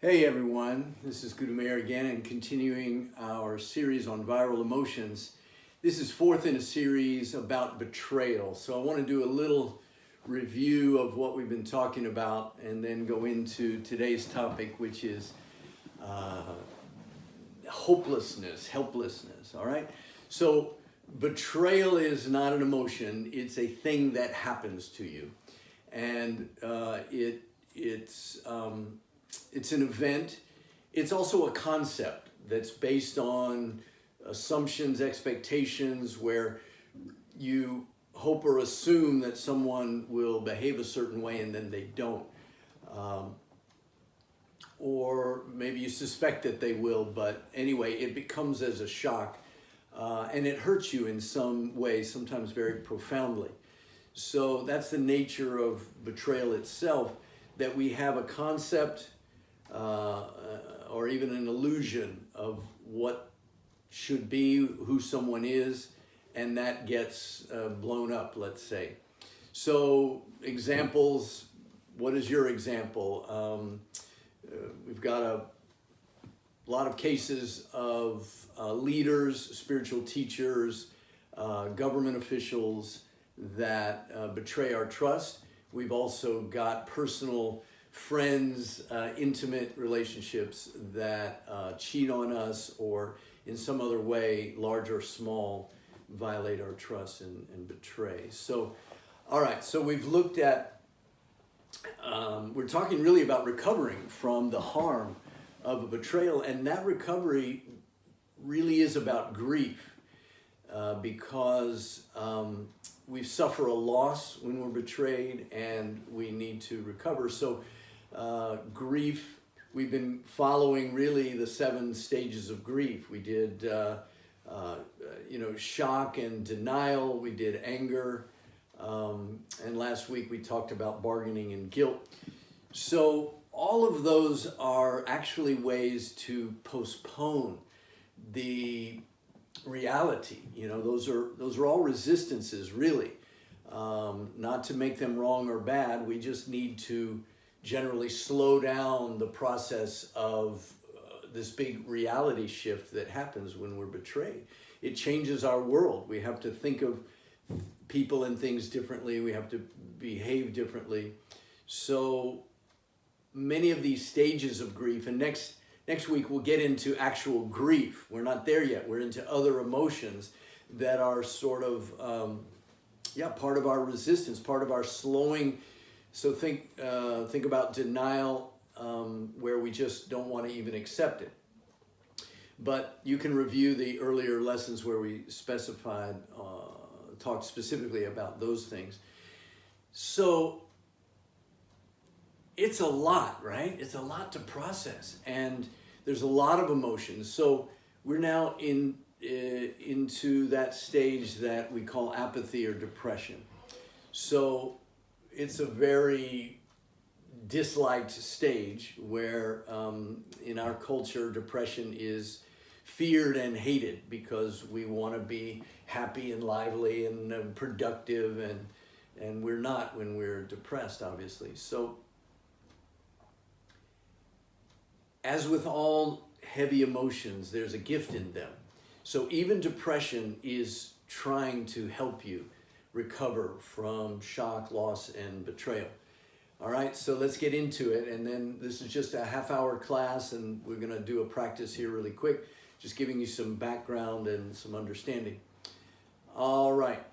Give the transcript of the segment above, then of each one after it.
Hey everyone, this is Gudameir again and continuing our series on viral emotions. This is fourth in a series about betrayal. So I want to do a little review of what we've been talking about and then go into today's topic, which is hopelessness, helplessness, all right? So betrayal is not an emotion, it's a thing that happens to you. And it's an event. It's also a concept that's based on assumptions, expectations, where you hope or assume that someone will behave a certain way and then they don't. Or maybe you suspect that they will, but anyway, it becomes as a shock and it hurts you in some way, sometimes very profoundly. So that's the nature of betrayal itself, that we have a concept or even an illusion of what should be, who someone is, and that gets blown up, let's say. So examples, what is your example? We've got a lot of cases of leaders, spiritual teachers, government officials that betray our trust. We've also got personal friends, intimate relationships that cheat on us or in some other way, large or small, violate our trust and betray. So, all right, so we've looked at, we're talking really about recovering from the harm of a betrayal, and that recovery really is about grief because we suffer a loss when we're betrayed and we need to recover. So grief, we've been following really the 7 stages of grief. We did, shock and denial. We did anger. And last week we talked about bargaining and guilt. So all of those are actually ways to postpone the reality. Those are all resistances, really. Not to make them wrong or bad. We just need to generally slow down the process of this big reality shift that happens when we're betrayed. It changes our world. We have to think of people and things differently. We have to behave differently. So many of these stages of grief, and next week we'll get into actual grief. We're not there yet. We're into other emotions that are sort of, part of our resistance, part of our slowing. So think about denial, where we just don't want to even accept it. But you can review the earlier lessons where we talked specifically about those things. So it's a lot, right? It's a lot to process, and there's a lot of emotions. So we're now into that stage that we call apathy or depression. So it's a very disliked stage where in our culture, depression is feared and hated because we want to be happy and lively and productive, and we're not when we're depressed, obviously. So as with all heavy emotions, there's a gift in them. So even depression is trying to help you recover from shock, loss, and betrayal. All right, so let's get into it. And then this is just a half-hour class, and we're going to do a practice here really quick, just giving you some background and some understanding. All right,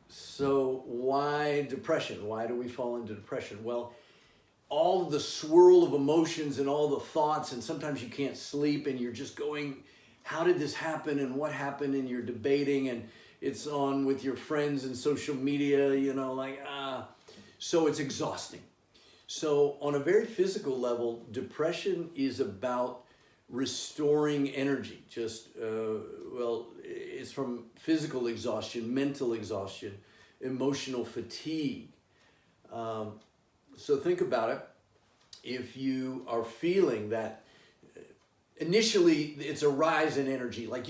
so why depression? Why do we fall into depression? Well, all the swirl of emotions and all the thoughts, and sometimes you can't sleep and you're just going, how did this happen and what happened, and you're debating, and it's on with your friends and social media, so it's exhausting. So on a very physical level, depression is about restoring energy. It's from physical exhaustion, mental exhaustion, emotional fatigue. So think about it. If you are feeling that initially it's a rise in energy, like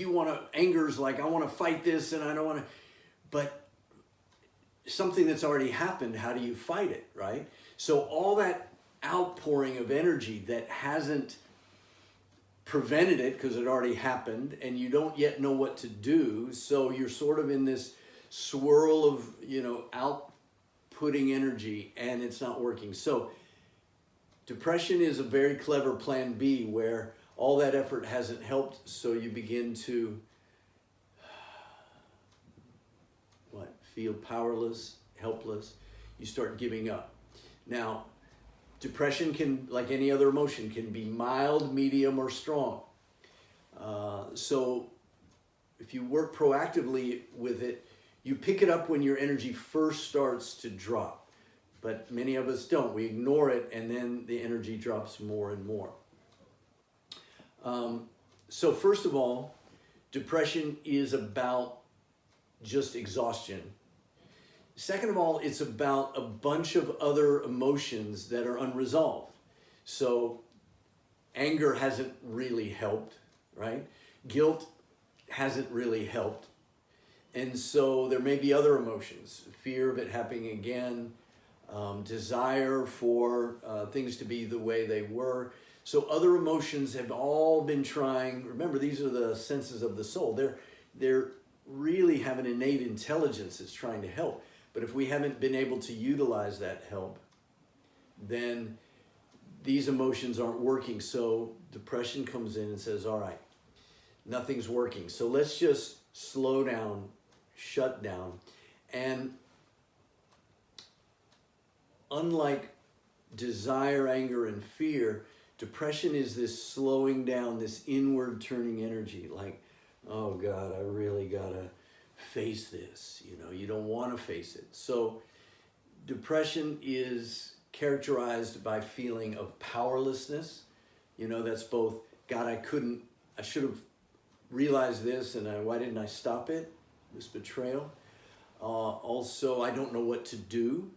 anger's like, I want to fight this and I don't want to, but something that's already happened, how do you fight it, right? So all that outpouring of energy that hasn't prevented it because it already happened, and you don't yet know what to do. So you're sort of in this swirl of, outputting energy, and it's not working. So depression is a very clever plan B, where all that effort hasn't helped. So you begin to feel powerless, helpless. You start giving up. Now, depression can, like any other emotion, can be mild, medium, or strong. So if you work proactively with it, you pick it up when your energy first starts to drop. But many of us don't. We ignore it, and then the energy drops more and more. So first of all, depression is about just exhaustion. Second of all, it's about a bunch of other emotions that are unresolved. So anger hasn't really helped, right? Guilt hasn't really helped. And so there may be other emotions, fear of it happening again, desire for things to be the way they were. So other emotions have all been trying. Remember, these are the senses of the soul. They're really have an innate intelligence that's trying to help. But if we haven't been able to utilize that help, then these emotions aren't working. So depression comes in and says, all right, nothing's working. So let's just slow down, shut down. And unlike desire, anger, and fear, depression is this slowing down, this inward turning energy. Like, oh God, I really gotta face this. You don't want to face it. So depression is characterized by feeling of powerlessness. That's both, God, I should have realized this, and why didn't I stop it? This betrayal. Also, I don't know what to do.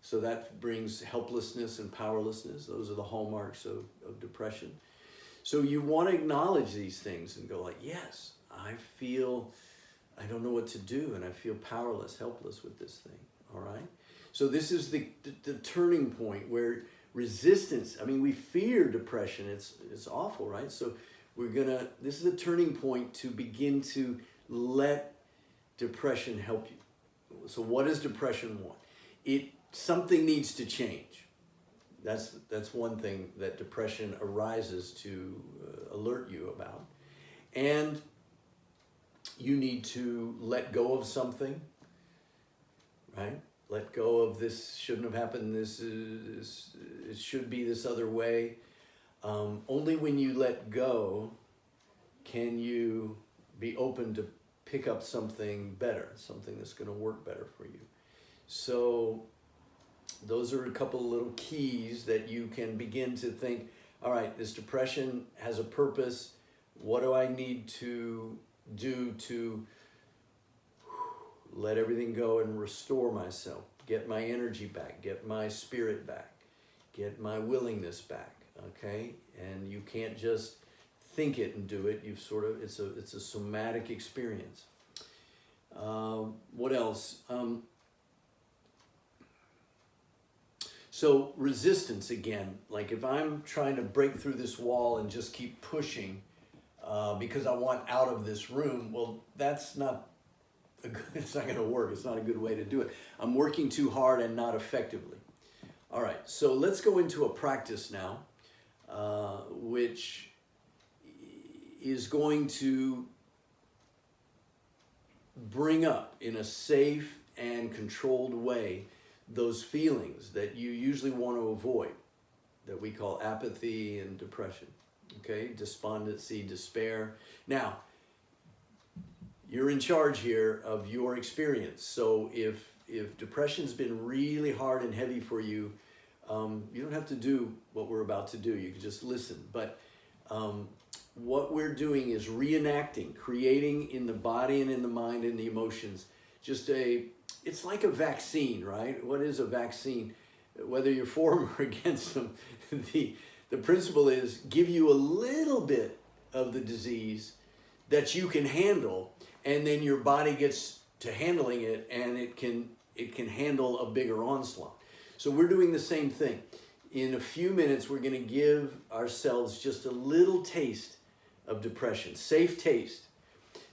So that brings helplessness and powerlessness. Those are the hallmarks of depression. So you want to acknowledge these things and go like, yes, I don't know what to do, and I feel powerless, helpless with this thing, all right? So this is the turning point where resistance, we fear depression, it's awful, right? So this is a turning point to begin to let depression help you. So what does depression want? Something needs to change. That's one thing that depression arises to alert you about. And you need to let go of something, right? Let go of this shouldn't have happened. It should be this other way. Only when you let go can you be open to pick up something better, something that's going to work better for you. So those are a couple of little keys that you can begin to think, all right, this depression has a purpose. What do I need to do to let everything go and restore myself, get my energy back, get my spirit back, get my willingness back, okay? And you can't just think it and do it. It's a somatic experience. What else? So resistance again, like if I'm trying to break through this wall and just keep pushing because I want out of this room, well, it's not going to work. It's not a good way to do it. I'm working too hard and not effectively. All right, so let's go into a practice now, which is going to bring up in a safe and controlled way those feelings that you usually want to avoid, that we call apathy and depression, okay? Despondency, despair. Now, you're in charge here of your experience. So if depression's been really hard and heavy for you, you don't have to do what we're about to do. You can just listen. But what we're doing is reenacting, creating in the body and in the mind and the emotions, it's like a vaccine, right? What is a vaccine? Whether you're for them or against them, the principle is give you a little bit of the disease that you can handle, and then your body gets to handling it, and it can handle a bigger onslaught. So we're doing the same thing. In a few minutes, we're going to give ourselves just a little taste of depression. Safe taste.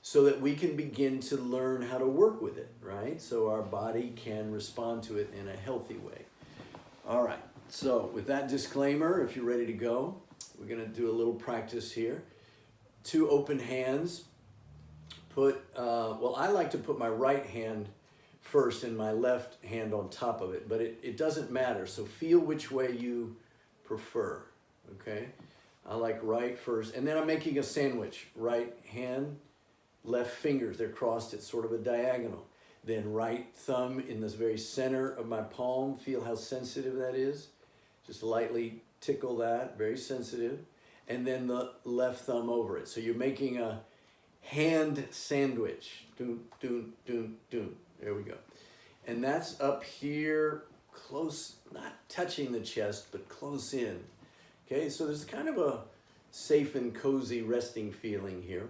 So that we can begin to learn how to work with it, right? So our body can respond to it in a healthy way. All right, so with that disclaimer, if you're ready to go, we're gonna do a little practice here. 2 open hands. Well, I like to put my right hand first and my left hand on top of it, but it doesn't matter. So feel which way you prefer, okay? I like right first, and then I'm making a sandwich. Right hand, left fingers, they're crossed at sort of a diagonal. Then right thumb in the very center of my palm. Feel how sensitive that is. Just lightly tickle that, very sensitive. And then the left thumb over it. So you're making a hand sandwich. Doom, doom, doom, doom. There we go. And that's up here, close, not touching the chest, but close in. Okay, so there's kind of a safe and cozy resting feeling here.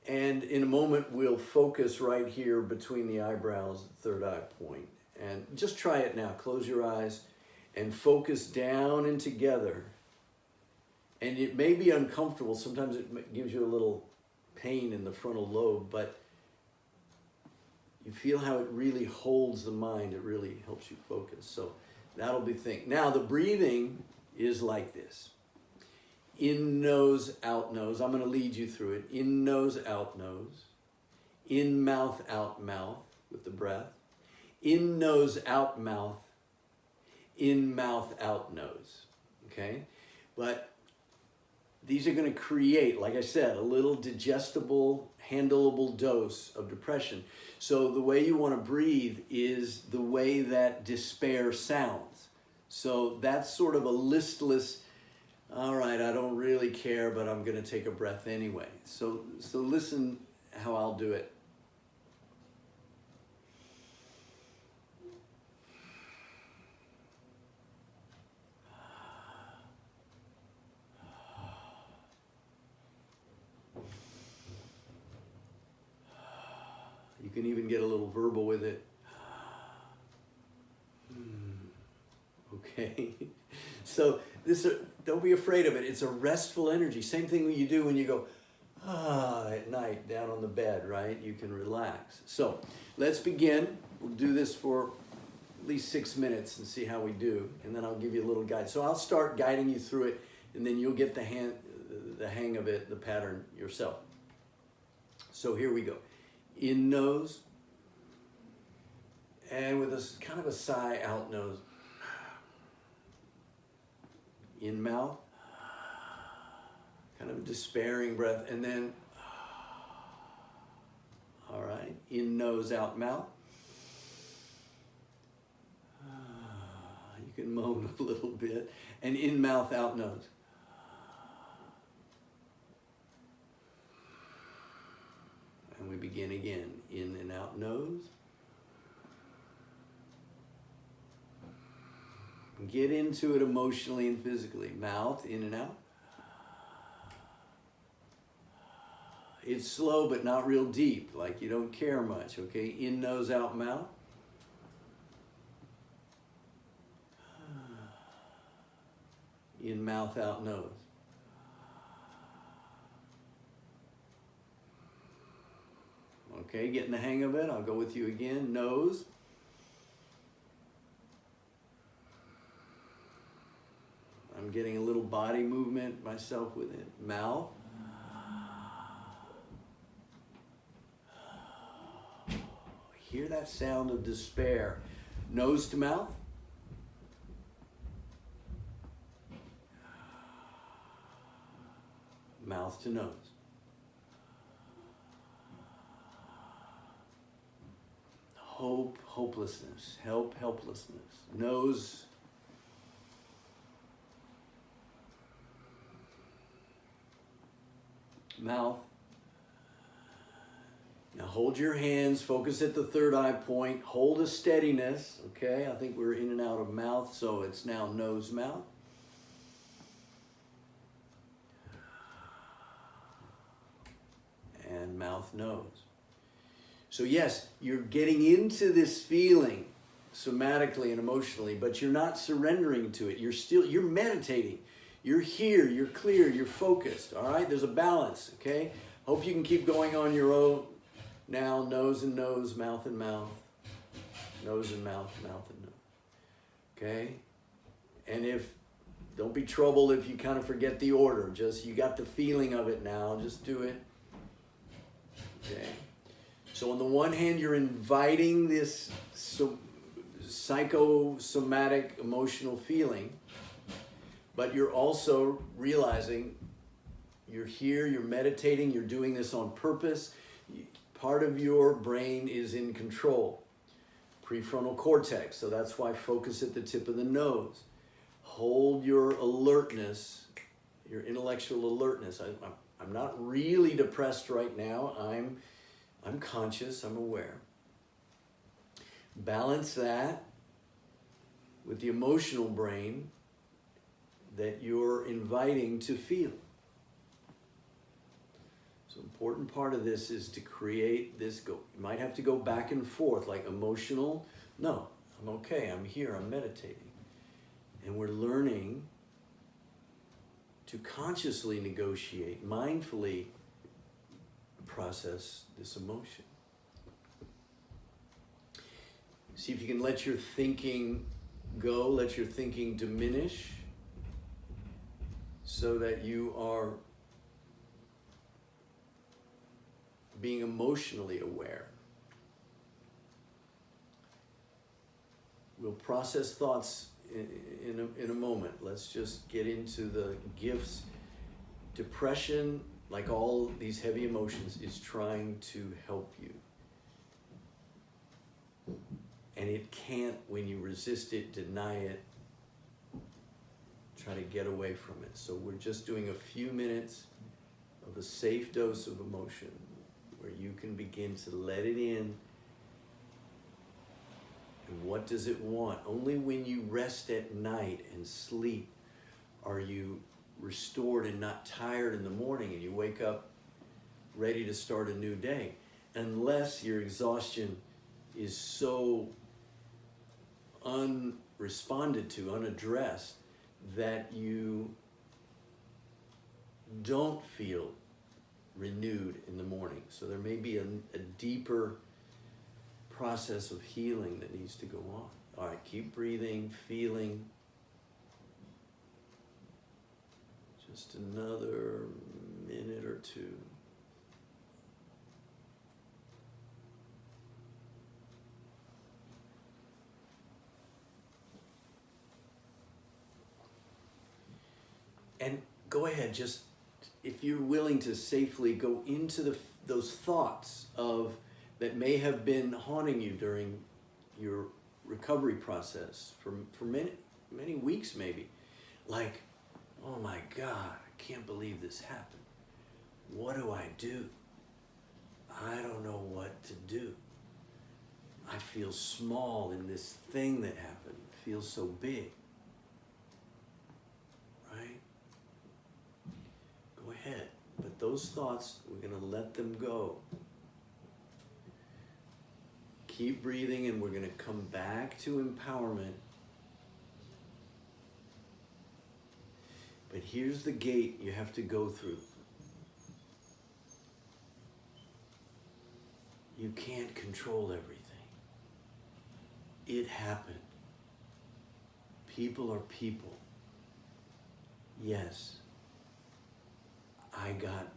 And in a moment, we'll focus right here between the eyebrows, the third eye point. And just try it now. Close your eyes and focus down and together. And it may be uncomfortable. Sometimes it gives you a little pain in the frontal lobe, but you feel how it really holds the mind. It really helps you focus. So that'll be the thing. Now, the breathing is like this. In nose, out nose. I'm going to lead you through it. In nose, out nose. In mouth, out mouth with the breath. In nose, out mouth. In mouth, out nose. Okay? But these are going to create, like I said, a little digestible, handleable dose of depression. So the way you want to breathe is the way that despair sounds. So that's sort of a listless, all right, I don't really care, but I'm going to take a breath anyway. So listen how I'll do it. You can even get a little verbal with it. Okay. So don't be afraid of it. It's a restful energy. Same thing you do when you go, at night down on the bed, right? You can relax. So let's begin. We'll do this for at least 6 minutes and see how we do. And then I'll give you a little guide. So I'll start guiding you through it, and then you'll get the hang of it, the pattern yourself. So here we go. In nose, and with a kind of a sigh, out nose. In mouth, kind of a despairing breath, and then, all right, in nose, out mouth. You can moan a little bit, and in mouth, out nose. And we begin again, in and out nose. Get into it emotionally and physically. Mouth, in and out. It's slow, but not real deep, like you don't care much, okay? In nose, out mouth. In mouth, out nose. Okay, getting the hang of it. I'll go with you again. Nose. I'm getting a little body movement myself with it. Mouth. Hear that sound of despair. Nose to mouth. Mouth to nose. Hope, hopelessness. Help, helplessness. Nose. Mouth. Now hold your hands, focus at the third eye point, hold a steadiness, okay? I think we're in and out of mouth, so it's now nose, mouth. And mouth, nose. So yes, you're getting into this feeling somatically and emotionally, but you're not surrendering to it. You're meditating. You're here, you're clear, you're focused, all right? There's a balance, okay? Hope you can keep going on your own now, nose and nose, mouth and mouth, nose and mouth, mouth and nose, okay? And don't be troubled if you kind of forget the order. Just, you got the feeling of it now, just do it, okay? So on the one hand, you're inviting this psychosomatic emotional feeling, but you're also realizing you're here, you're meditating, you're doing this on purpose. Part of your brain is in control. Prefrontal cortex, so that's why focus at the tip of the nose. Hold your alertness, your intellectual alertness. I'm not really depressed right now. I'm conscious, I'm aware. Balance that with the emotional brain that you're inviting to feel. So important part of this is to create this you might have to go back and forth, like emotional, no, I'm okay, I'm here, I'm meditating. And we're learning to consciously negotiate, mindfully process this emotion. See if you can let your thinking go, let your thinking diminish, so that you are being emotionally aware. We'll process thoughts in a moment. Let's just get into the gifts. Depression, like all these heavy emotions, is trying to help you. And it can't, when you resist it, deny it, try to get away from it. So we're just doing a few minutes of a safe dose of emotion where you can begin to let it in. And what does it want? Only when you rest at night and sleep are you restored and not tired in the morning, and you wake up ready to start a new day. Unless your exhaustion is so unresponded to, unaddressed, that you don't feel renewed in the morning. So there may be a deeper process of healing that needs to go on. All right, keep breathing, feeling. Just another minute or two. And go ahead, just if you're willing to safely go into those thoughts that may have been haunting you during your recovery process for many weeks maybe. Like, oh my God, I can't believe this happened. What do I do? I don't know what to do. I feel small in this thing that happened. It feels so big. Right? Go ahead. But those thoughts, we're going to let them go. Keep breathing, and we're going to come back to empowerment. But here's the gate you have to go through. You can't control everything. It happened. People are people. Yes. I got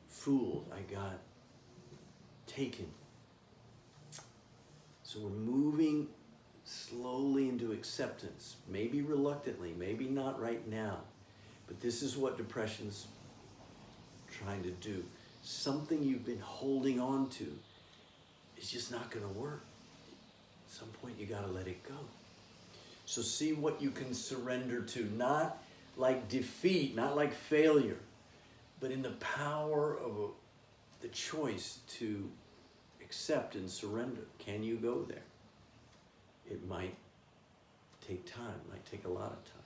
fooled. I got taken. So we're moving slowly into acceptance, maybe reluctantly, maybe not right now, but this is what depression's trying to do. Something you've been holding on to is just not going to work. At some point you got to let it go. So see what you can surrender to, not like defeat, not like failure, but in the power of the choice to accept and surrender. Can you go there? It might take time, might take a lot of time.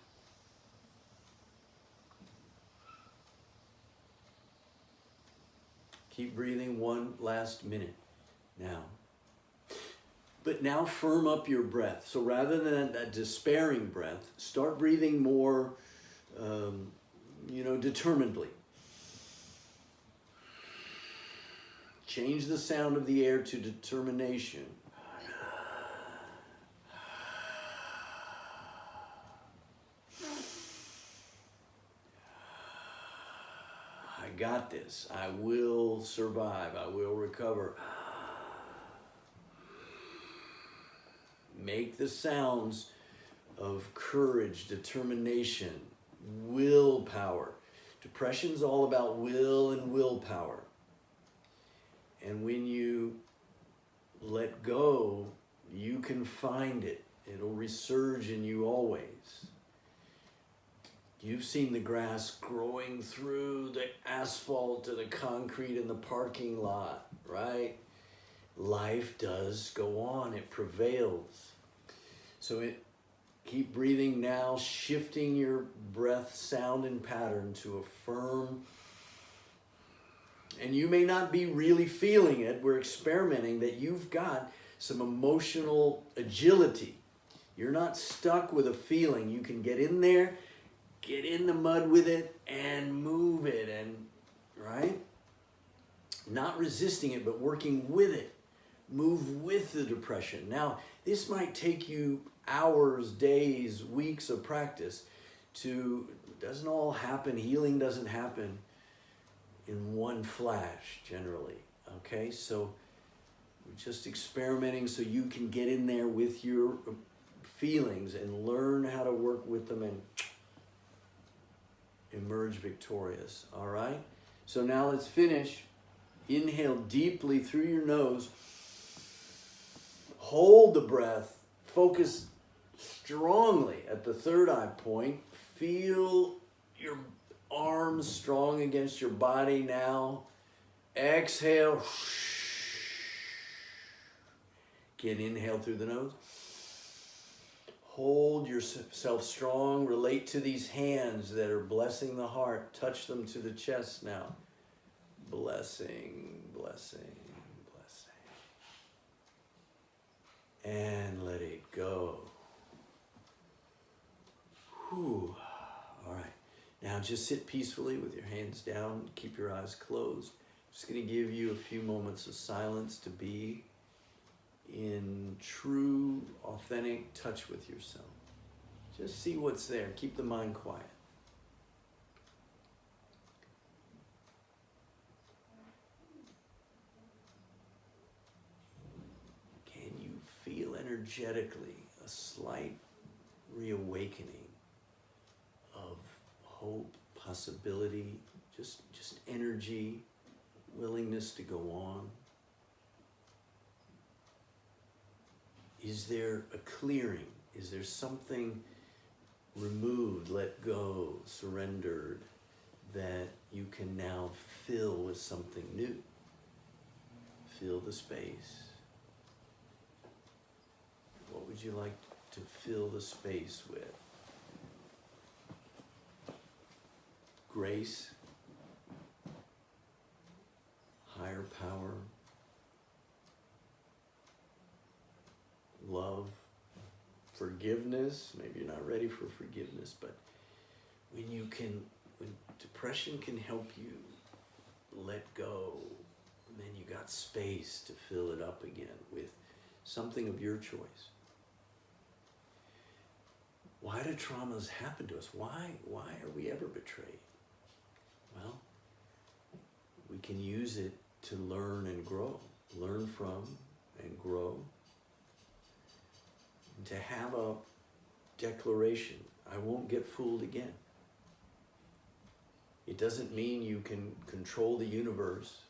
Keep breathing one last minute now. But now firm up your breath. So rather than that despairing breath, start breathing more determinedly. Change the sound of the air to determination. I got this. I will survive. I will recover. Make the sounds of courage, determination, willpower. Depression's all about will and willpower. And when you let go, you can find it. It'll resurge in you always. You've seen the grass growing through the asphalt to the concrete in the parking lot, right? Life does go on. It prevails. So keep breathing now, shifting your breath, sound, and pattern to a firm. And you may not be really feeling it. We're experimenting that you've got some emotional agility. You're not stuck with a feeling. You can get in there, get in the mud with it, and move it. And right? Not resisting it, but working with it. Move with the depression. Now, this might take you hours, days, weeks of practice. It doesn't all happen. Healing doesn't happen in one flash, generally. Okay, so we're just experimenting so you can get in there with your feelings and learn how to work with them and emerge victorious. All right, so now let's finish. Inhale deeply through your nose. Hold the breath. Focus strongly at the third eye point. Feel your arms strong against your body now. Exhale. Again, inhale through the nose. Hold yourself strong. Relate to these hands that are blessing the heart. Touch them to the chest now. Blessing, blessing, blessing. And let it go. Whew. All right. Now just sit peacefully with your hands down. Keep your eyes closed. Just going to give you a few moments of silence to be in true, authentic touch with yourself. Just see what's there. Keep the mind quiet. Can you feel energetically a slight reawakening of hope, possibility, just energy, willingness to go on? Is there a clearing? Is there something removed, let go, surrendered, that you can now fill with something new? Fill the space. What would you like to fill the space with? Grace, higher power, love, forgiveness. Maybe you're not ready for forgiveness, but when depression can help you let go, then you got space to fill it up again with something of your choice. Why do traumas happen to us? Why are we ever betrayed? Well, we can use it to learn and grow. Learn from and grow. And to have a declaration, I won't get fooled again. It doesn't mean you can control the universe.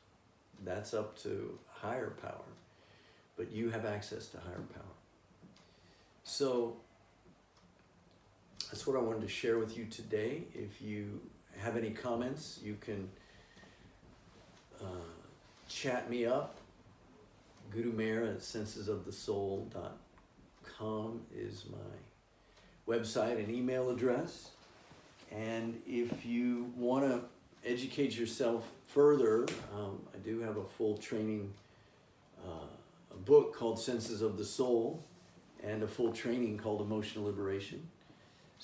That's up to higher power. But you have access to higher power. So that's what I wanted to share with you today. If you have any comments, you can chat me up. gurumayor@sensesofthesoul.com is my website and email address. And if you want to educate yourself further, I do have a full training, a book called Senses of the Soul, and a full training called Emotional Liberation.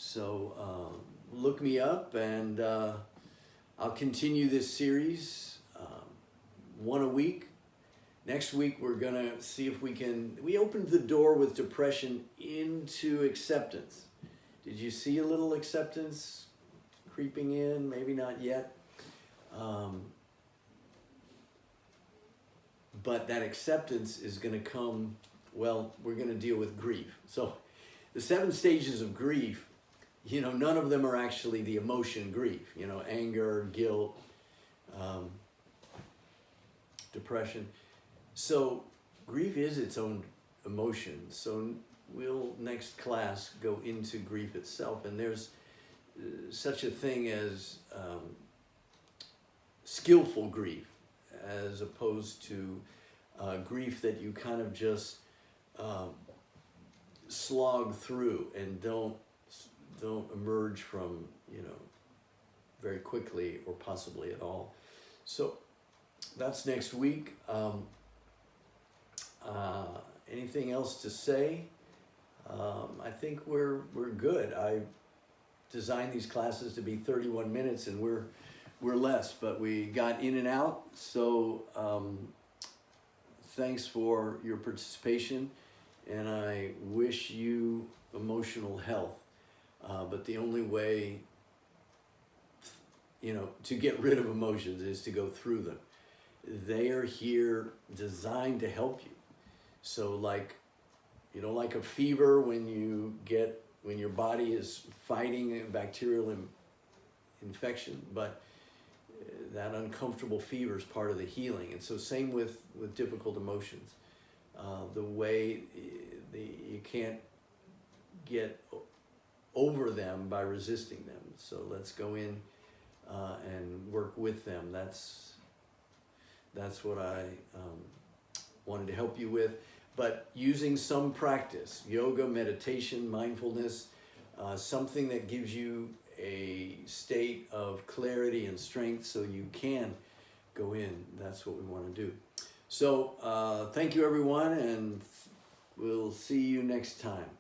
So look me up, and I'll continue this series, one a week. Next week, we're going to see if we opened the door with depression into acceptance. Did you see a little acceptance creeping in? Maybe not yet. But that acceptance is going to come, well, we're going to deal with grief. So the 7 stages of grief, none of them are actually the emotion grief. Anger, guilt, depression. So grief is its own emotion. So we'll next class go into grief itself. And there's such a thing as skillful grief, as opposed to grief that you kind of just slog through and don't emerge from, very quickly or possibly at all. So that's next week. Anything else to say? I think we're good. I designed these classes to be 31 minutes, and we're less, but we got in and out. So thanks for your participation, and I wish you emotional health. But the only way, to get rid of emotions is to go through them. They are here designed to help you. So like a fever when your body is fighting a bacterial infection, but that uncomfortable fever is part of the healing. And so same with difficult emotions. The way you can't get over them by resisting them. So let's go in and work with them. That's what I wanted to help you with. But using some practice, yoga, meditation, mindfulness, something that gives you a state of clarity and strength so you can go in. That's what we want to do. So thank you, everyone, and we'll see you next time.